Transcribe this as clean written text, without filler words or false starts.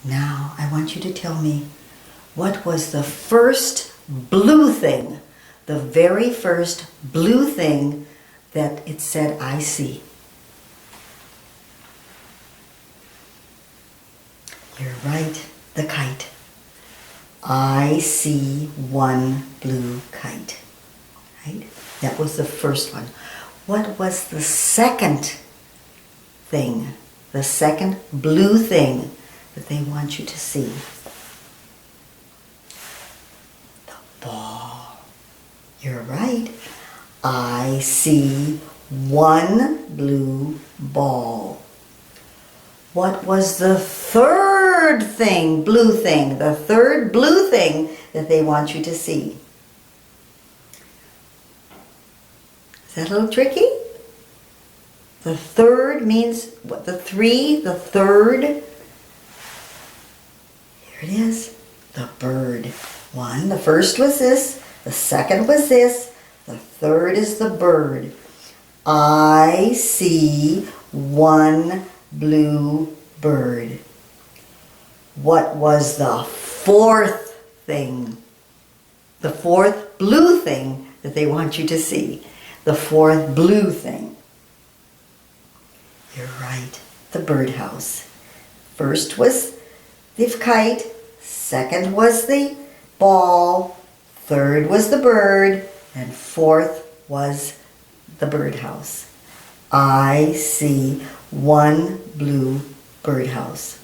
Now I want you to tell me, what was the first blue thing, the very first blue thing that it said, I see? You're right, the kite. I see one blue kite. Right? That was the first one. What was the second thing, the second blue thing that they want you to see? The ball. You're right. I see one blue ball. What was the third thing, blue thing, the third blue thing that they want you to see? Is that a little tricky? The third means what? The three, the third. Here it is, the bird. One, the first was this, the second was this, the third is the bird. I see one blue bird. What was the fourth thing? The fourth blue thing that they want you to see. The fourth blue thing. You're right, the birdhouse. First was the kite, second was the ball, third was the bird, and fourth was the birdhouse. I see one blue birdhouse.